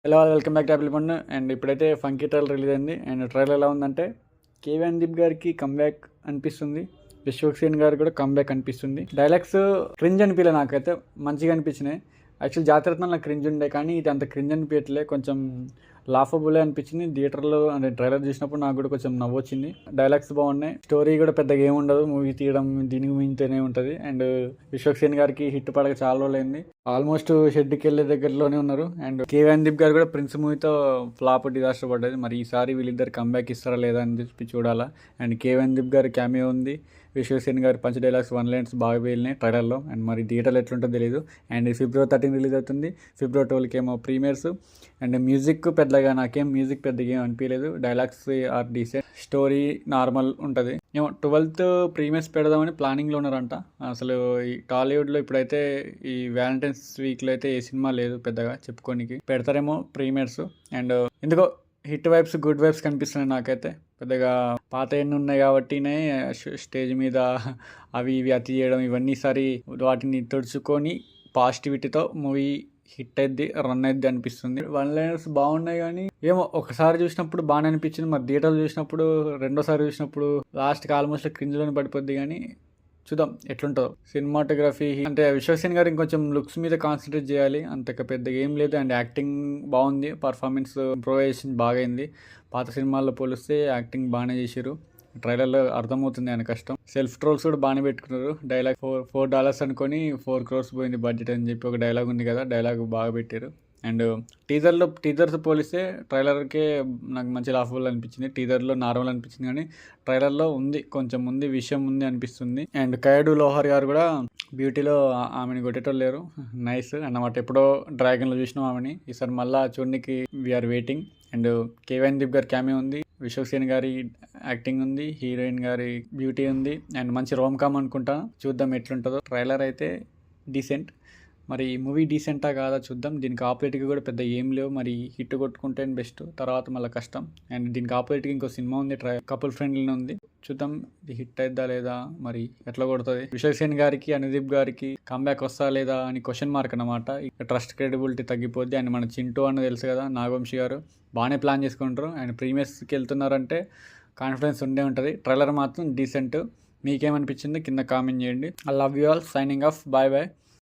Hello welcome back to Apple పండు. And ఇప్పుడైతే funky trailer release అయింది. అండ్ ట్రైలర్ ఎలా ఉందంటే కేవీ అనుదీప్ గారికి కమ్బ్యాక్ అనిపిస్తుంది. విశ్వక్సేన్ గారికి కూడా కమ్బ్యాక్ అనిపిస్తుంది. డైలాగ్స్ క్రింజ్ అనిపించలే, నాకైతే మంచిగా అనిపించినాయి. యాక్చువల్ జాతరత్నం నాకు క్రింజ్ ఉండే, కానీ ఇది అంత క్రింజ్ అనిపించట్లే, కొంచెం లాఫబుల్ అనిపించింది. థియేటర్లో అంటే ట్రైలర్ చూసినప్పుడు నాకు కూడా కొంచెం నవ్వొచ్చింది. డైలాగ్స్ బాగున్నాయి, స్టోరీ కూడా పెద్దగా ఏముండదు, మూవీ తీయడం దీనికి మించితేనే ఉంటుంది. అండ్ విశ్వక్సేన్ గారికి హిట్ పడక చాలా రోజులైంది, ఆల్మోస్ట్ షెడ్కి వెళ్ళే దగ్గరలోనే ఉన్నారు. అండ్ కేవీ అనుదీప్ గారు కూడా ప్రిన్స్ మూవీతో ఫ్లాప్ డిజాస్టర్ పడ్డది. మరి ఈసారి వీళ్ళిద్దరు కంబ్యాక్ ఇస్తారా లేదా అని చెప్పి చూడాలా. అండ్ కేవీ అనుదీప్ గారి క్యామియో ఉంది, విశ్వక్సేన్ గారి పంచ్ డైలాగ్స్ 1 లైన్స్ బాగా వెళ్ళినాయి ట్రైలర్లో. అండ్ మరి థియేటర్లో ఎట్లుంటుందో తెలియదు. అండ్ February 13 రిలీజ్ అవుతుంది, February 12 ఏమో ప్రీమియర్స్. అండ్ మ్యూజిక్ పెద్దగా నాకేం మ్యూజిక్ పెద్దగా ఏం అనిపించలేదు. Dialogues are decent, story normal ఉంటుంది. ఏమో 12th ప్రీమియర్స్ పెడదామని ప్లానింగ్లో ఉన్నారంట. అసలు ఈ టాలీవుడ్లో ఇప్పుడైతే ఈ వ్యాలంటైన్స్ వీక్లో అయితే ఏ సినిమా లేదు పెద్దగా చెప్పుకోనికి, పెడతారేమో ప్రీమియర్స్. అండ్ ఎందుకో హిట్ వైబ్స్ గుడ్ వైబ్స్ కనిపిస్తున్నాయి నాకైతే. పెద్దగా పాత ఎన్ని ఉన్నాయి కాబట్టినే స్టేజ్ మీద అవి ఇవి అతి చేయడం, ఇవన్నీ సరి వాటిని తుడుచుకొని పాజిటివిటీతో మూవీ హిట్ అయిద్ది, రన్ అయిద్ది అనిపిస్తుంది. 1 లైనర్స్ బాగున్నాయి, కానీ ఏమో ఒకసారి చూసినప్పుడు బాగానే అనిపించింది. మరి థియేటర్లో చూసినప్పుడు, రెండోసారి చూసినప్పుడు లాస్ట్కి ఆల్మోస్ట్ క్రింజ్లోనే పడిపోద్ది. కానీ చూద్దాం ఎట్లుంటుందో. సినిమాటోగ్రఫీ అంటే విశ్వక్సేన్ గారు ఇంకొంచెం లుక్స్ మీద కాన్సన్ట్రేట్ చేయాలి, అంతగా పెద్దగా ఏం లేదు. అండ్ యాక్టింగ్ బాగుంది, పర్ఫార్మెన్స్ ఇంప్రూవైజేషన్ బాగైంది. పాత సినిమాల్లో పోలిస్తే యాక్టింగ్ బాగానే చేశారు. ట్రైలర్లో అర్థమవుతుంది ఆయన కష్టం. సెల్ఫ్ ట్రోల్స్ కూడా బాగానే పెట్టుకున్నారు. డైలాగ్ $4 అనుకొని 4 crores పోయింది బడ్జెట్ అని చెప్పి ఒక డైలాగ్ ఉంది కదా, డైలాగ్ బాగా పెట్టారు. అండ్ టీజర్స్ పోలిస్తే ట్రైలర్కే నాకు మంచి లాఫబుల్ అనిపించింది. టీజర్లో నార్మల్ అనిపించింది, కానీ ట్రైలర్లో ఉంది, కొంచెం ఉంది, విషయం ఉంది అనిపిస్తుంది. అండ్ కైడు లోహర్ గారు కూడా బ్యూటీలో ఆమెని కొట్టేటోళ్ళు లేరు, నైస్ అన్నమాట. ఎప్పుడో డ్రాగన్లో చూసినాం ఆమెని, ఈసారి మళ్ళీ చూడడానికి we are waiting. And KV Anudeep గారి క్యామియో ఉంది, విశ్వక్సేన్ గారి యాక్టింగ్ ఉంది, హీరోయిన్ గారి బ్యూటీ ఉంది. అండ్ మంచి రోమ్ కామ్ అనుకుంటా, చూద్దాం ఎట్లుంటుందో. ట్రైలర్ అయితే డీసెంట్, మరి మూవీ డీసెంటా కాదా చూద్దాం. దీనికి ఆపోజిట్గా కూడా పెద్ద ఏం లేవు, మరి హిట్ కొట్టుకుంటే బెస్ట్, తర్వాత మళ్ళీ కష్టం. అండ్ దీనికి ఆపోజిట్గా ఇంకో సినిమా ఉంది, కపుల్ ఫ్రెండ్లీనే ఉంది, చూద్దాం ఇది హిట్ అయిద్దా లేదా, మరి ఎట్లా కొడుతుంది. విశ్వక్సేన్ గారికి అనుదీప్ గారికి కంబ్యాక్ వస్తా లేదా అని క్వశ్చన్ మార్క్ అనమాట. ట్రస్ట్ క్రెడిబిలిటీ తగ్గిపోద్ది. అండ్ మన చింటూ అని తెలుసు కదా, నాగవంశీ గారు బాగానే ప్లాన్ చేసుకుంటారు. అండ్ ప్రీమియర్స్కి వెళ్తున్నారంటే కాన్ఫిడెన్స్ ఉండే ఉంటుంది. ట్రైలర్ మాత్రం డీసెంట్. మీకేమనిపించింది కింద కామెంట్ చేయండి. I love you all, signing off, bye bye.